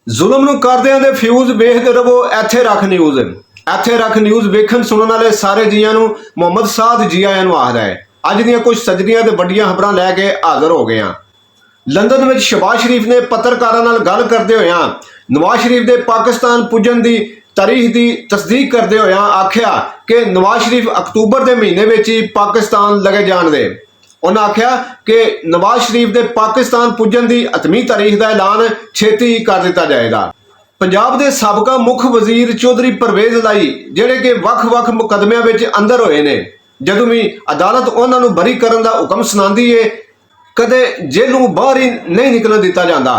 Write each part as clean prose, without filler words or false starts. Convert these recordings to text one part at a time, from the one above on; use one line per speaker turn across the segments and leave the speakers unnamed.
ਜ਼ੁਲਮ ਨੂੰ ਕਰਦਿਆਂ ਦੇ ਫਿਊਜ਼ ਵੇਖਦੇ ਰਹੋ ਇੱਥੇ ਰੱਖ ਨਿਊਜ਼। ਇੱਥੇ ਰੱਖ ਨਿਊਜ਼ ਵੇਖਣ ਸੁਣਨ ਵਾਲੇ ਸਾਰੇ ਜੀਆਂ ਨੂੰ ਮੁਹੰਮਦ ਸਾਦ ਜੀ ਆਇਆਂ ਨੂੰ ਆਖਦਾ ਹੈ। ਅੱਜ ਦੀਆਂ ਕੁਝ ਸਜਦੀਆਂ ਤੇ ਵੱਡੀਆਂ ਖਬਰਾਂ ਲੈ ਕੇ ਹਾਜ਼ਰ ਹੋ ਗਏ ਹਾਂ। ਲੰਡਨ ਵਿੱਚ ਸ਼ਹਬਾਜ਼ ਸ਼ਰੀਫ ਨੇ ਪੱਤਰਕਾਰਾਂ ਨਾਲ ਗੱਲ ਕਰਦੇ ਹੋਇਆਂ ਨਵਾਜ਼ ਸ਼ਰੀਫ ਦੇ ਪਾਕਿਸਤਾਨ ਪੁੱਜਣ ਦੀ ਤਾਰੀਖ ਦੀ ਤਸਦੀਕ ਕਰਦੇ ਹੋਇਆਂ ਆਖਿਆ ਕਿ ਨਵਾਜ਼ ਸ਼ਰੀਫ ਅਕਤੂਬਰ ਦੇ ਮਹੀਨੇ ਵਿੱਚ ਹੀ ਪਾਕਿਸਤਾਨ ਲਗੇ ਜਾਣਗੇ। उन्हें आख्या कि नवाज शरीफ के पाकिस्तान पुजन की हतमी तारीख का ऐलान छेती ही कर दिता जाएगा। पंजाब के साबका मुख वजीर चौधरी परवेज लाई जिहड़े कि वख-वख मुकदमियां विच अंदर होए ने, जदों भी अदालत उन्होंने बरी करने का हुक्म सुनाती है कदे जेलों बाहर ही नहीं निकलन दिता जाता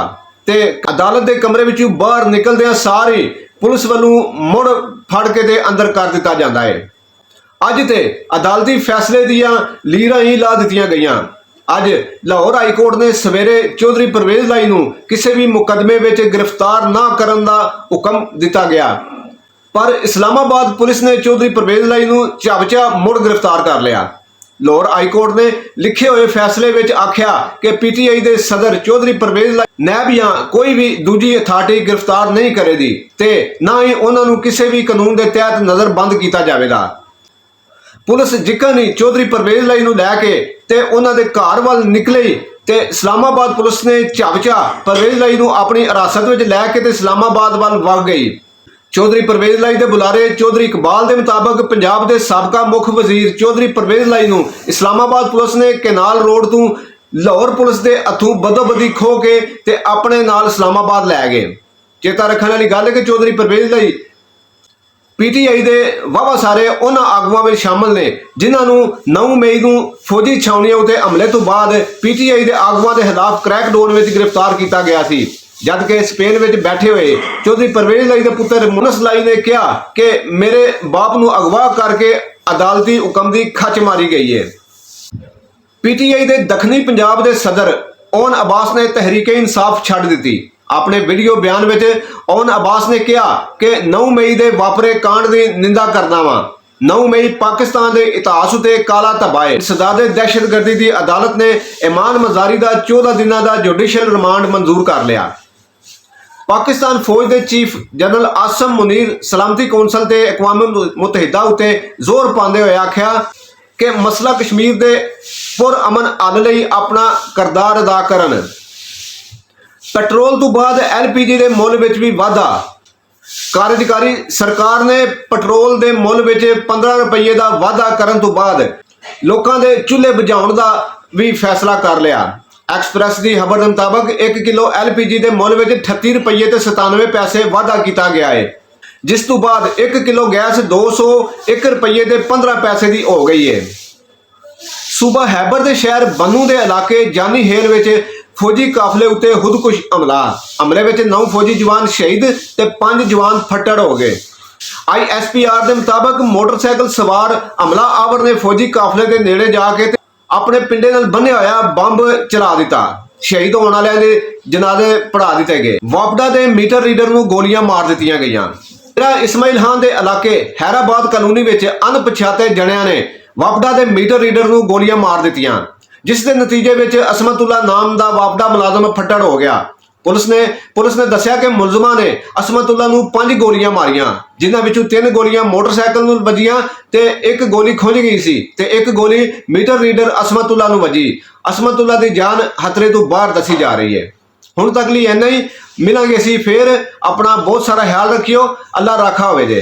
ते अदालत के कमरे विचों बाहर निकलदियां सार ही पुलिस वालों मुड़ फड़ के ते अंदर कर दिता जाता है। अज तो अदालती फैसले दियां लीरां ही ला दित्तियां गईयां। अज लाहौर हाई कोर्ट ने सवेरे चौधरी परवेज लाई नूं किसी भी मुकदमे विच गिरफ्तार ना करन दा हुक्म दिता गया, पर इस्लामाबाद पुलिस ने चौधरी परवेज लाई नूं झपझा मुड़ गिरफ्तार कर लिया। लाहौर हाई कोर्ट ने लिखे हुए फैसले विच आख्या कि PTI के सदर चौधरी परवेज लाई नैब या कोई भी दूजी अथार्टी गिरफ्तार नहीं करेगी ते ना ही उन्होंने किसी भी कानून के तहत नज़रबंद किया जाएगा। पुलिस जिकन ही चौधरी परवेज लाई नूं लैके ते उन्हां दे घर वल निकले ते इस्लामाबाद पुलिस ने झपझा परवेज लाई नूं अपनी हिरासत में लैके ते इस्लामाबाद वल वग गई। चौधरी परवेज लाई दे बुलारे चौधरी इकबाल के मुताबिक पंजाब के साबका मुख वजीर चौधरी परवेज लाई नूं इस्लामाबाद पुलिस ने कैनाल रोड तो लाहौर पुलिस के हथों बदोबदी खो के ते अपने नाल इस्लामाबाद लै गए। चेता रखने वाली गल है कि चौधरी परवेज लाई PTI के वावा सारे उन्होंने आगुआ में शामिल ने जिन्होंने 9 मई को फौजी छावनियों उत्ते हमले तो बाद PTI के आगुआ के खिलाफ क्रैकडाउन में गिरफ्तार किया गया सी। जबकि स्पेन में बैठे हुए चौधरी परवेज लाई के पुत्र मुनस लाई ने कहा कि मेरे बाप को अगवा करके अदालती हुक्म की खच मारी गई है। PTI के दखनी पंजाब के सदर ओन अब्बास ने तहरीके इंसाफ छड़ दी। अपने वीडियो बयान में ओन अब्बास ने कहा कि 9 मई के वापरे कांड की निंदा करना वा। 9 मई पाकिस्तान के इतिहास उत्ते काला धब्बा है। सदादे दहशतगर्दी की अदालत ने इमान मजारी का 14 दिनों का जुडिशल रिमांड मंजूर कर लिया। पाकिस्तान फौज के चीफ जनरल आसम मुनीर सलामती कौंसल के अकवाम मुतहिदा उत्ते जोर पाते हुए आख्या कि मसला कश्मीर के पुरअमन हल लई अपना किरदार अदा करन। पेट्रोल तो बाद LPG के मुल में भी वाधा। कार्यकारी सरकार ने पेट्रोल के मुल में 15 रुपये का वाधा करने तो बाद लोगों के चूल्हे बुझाने का भी फैसला कर लिया। एक्सप्रैस की खबर के मुताबिक 1 किलो LPG के मुल में 38 रुपये ते 97 पैसे वाधा किया गया है, जिस तो बाद 1 किलो गैस 201 रुपये ते 15 पैसे की हो गई है। सूबा हैबर के शहर बनू के इलाके जानी हेल में फौजी काफले उत्ते खुदकुश हमले में 9 फौजी जवान शहीद ते 5 जवान फट्टड़ हो गए। ISPR के मुताबिक मोटरसाइकिल सवार हमला आवर ने फौजी काफले के नेड़े जाके अपने पिंडे नाल बन्ने होया बंब चला दिता। शहीद होने वाले के जनाजे पढ़ा दिते गए। वापडा के मीटर रीडर को गोलियां मार दित्तियां गईयां। इस्माइल खान के इलाके हैराबाद कॉलोनी में अनपछाते जणियां ने वापडा के मीटर रीडर को गोलियां मार दित्तियां, जिसके नतीजे में असमतुल्ला नाम का वापडा मुलाजम फट्टड़ हो गया। पुलिस ने दस्या कि मुलजमान ने असमतुल्ला नूं 5 गोलियां मारियां, जिन्हां विचों 3 गोलियां मोटरसाइकिल नूं वजियां ते 1 गोली खुंज गई सी ते 1 गोली मीटर रीडर असमतुल्ला नूं वजी। असमतुल्ला की जान खतरे तो बाहर दसी जा रही है। हुण तक लिए इन्ना ही। मिलांगे असीं फिर। अपना बहुत सारा ख्याल रखियो। अल्लाह राखा होवे जे।